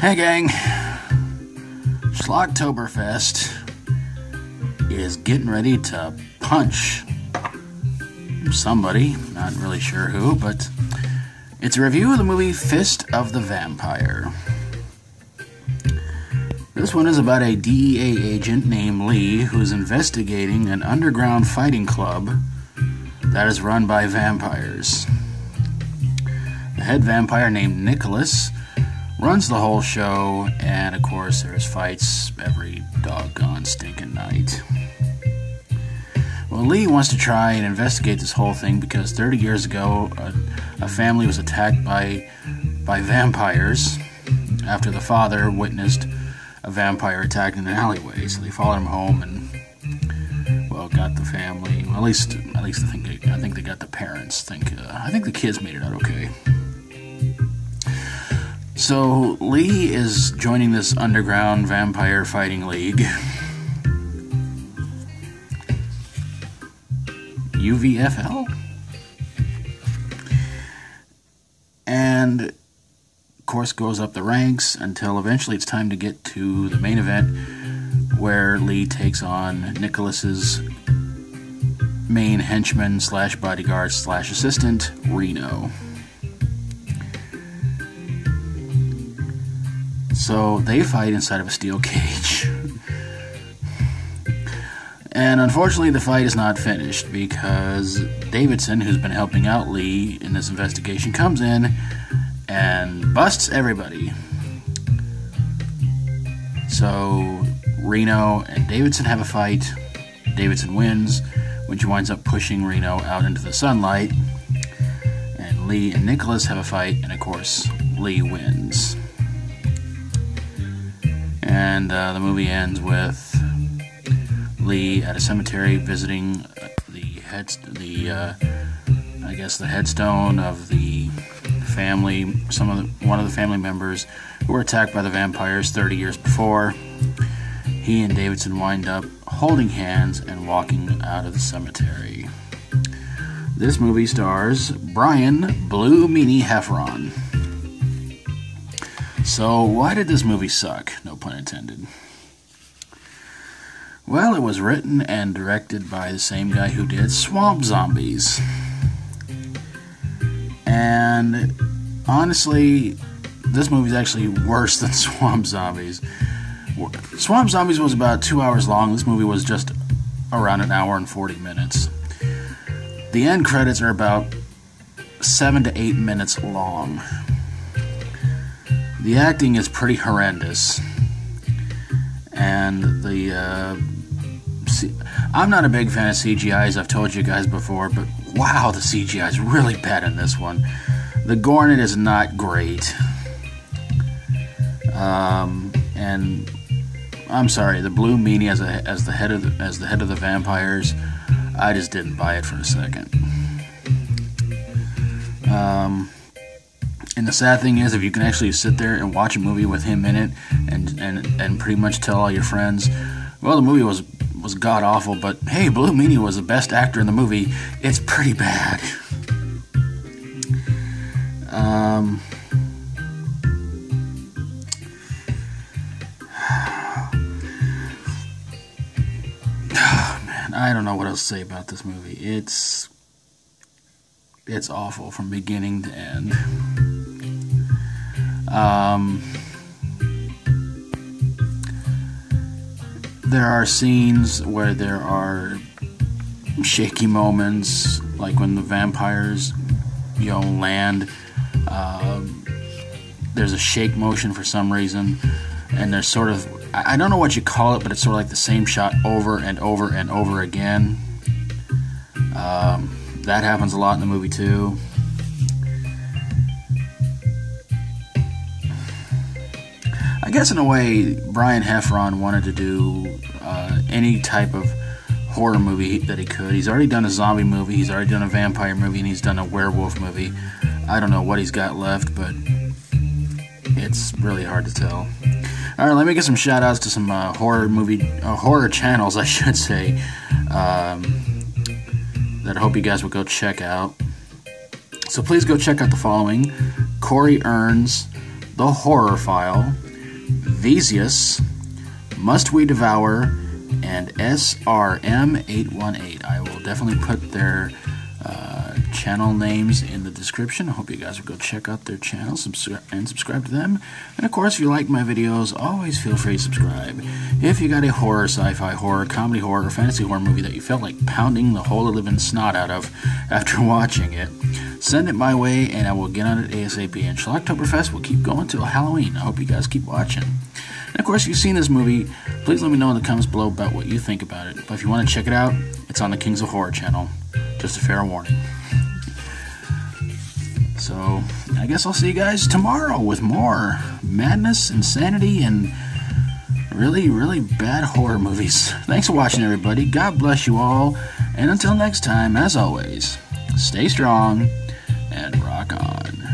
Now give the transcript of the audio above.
Hey gang, Schlocktoberfest is getting ready to punch somebody, not really sure who, but it's a review of the movie Fist of the Vampire. This one is about a DEA agent named Lee who is investigating an underground fighting club that is run by vampires. The head vampire named Nicholas runs the whole show, and of course there's fights every doggone stinking night. Well, Lee wants to try and investigate this whole thing because 30 years ago a family was attacked by vampires after the father witnessed a vampire attack in an alleyway. So they followed him home and, well, got the family. Well, at least I think they got the parents. I think the kids made it out okay. So Lee is joining this underground vampire fighting league, UVFL, and of course goes up the ranks until eventually it's time to get to the main event, where Lee takes on Nicholas's main henchman slash bodyguard slash assistant, Reno. So they fight inside of a steel cage. And unfortunately the fight is not finished because Davidson, who's been helping out Lee in this investigation, comes in and busts everybody. So Reno and Davidson have a fight. Davidson wins, which winds up pushing Reno out into the sunlight. And Lee and Nicholas have a fight, and of course Lee wins. And the movie ends with Lee at a cemetery visiting the headstone of the family, one of the family members who were attacked by the vampires 30 years before. He and Davidson wind up holding hands and walking out of the cemetery. This movie stars Brian Blue Meanie Heffron. So why did this movie suck? No pun intended. Well, it was written and directed by the same guy who did Swamp Zombies. And honestly, this movie is actually worse than Swamp Zombies. Swamp Zombies was about 2 hours long. This movie was just around an hour and 40 minutes. The end credits are about 7 to 8 minutes long. The acting is pretty horrendous. And I'm not a big fan of CGI, as I've told you guys before, but wow, the CGI is really bad in this one. The gore in it is not great. And I'm sorry, the Blue Meanie as the head of the vampires, I just didn't buy it for a second. And the sad thing is, if you can actually sit there and watch a movie with him in it and pretty much tell all your friends, well, the movie was god-awful, but hey, Blue Meanie was the best actor in the movie, it's pretty bad. Man, I don't know what else to say about this movie. It's awful from beginning to end. There are scenes where there are shaky moments, like when the vampires, land. There's a shake motion for some reason, and there's sort of, I don't know what you call it, but it's sort of like the same shot over and over and over again. That happens a lot in the movie too. I guess in a way, Brian Heffron wanted to do any type of horror movie that he could. He's already done a zombie movie, he's already done a vampire movie, and he's done a werewolf movie. I don't know what he's got left, but it's really hard to tell. Alright, let me get some shout-outs to some horror channels, I should say, that I hope you guys will go check out. So please go check out the following: Erns, the Horrorphile, VeZius, MustWeDevour, and SRM818. I will definitely put their channel names in the description. I hope you guys will go check out their channels and subscribe to them. And of course, if you like my videos, always feel free to subscribe. If you got a horror, sci-fi horror, comedy horror, or fantasy horror movie that you felt like pounding the whole living snot out of after watching it, send it my way and I will get on it ASAP. And Schlocktoberfest will keep going till Halloween. I hope you guys keep watching. And of course, if you've seen this movie, please let me know in the comments below about what you think about it. But if you want to check it out, it's on the Kings of Horror channel. Just a fair warning. So, I guess I'll see you guys tomorrow with more madness, insanity, and really, really bad horror movies. Thanks for watching, everybody. God bless you all. And until next time, as always, stay strong and rock on.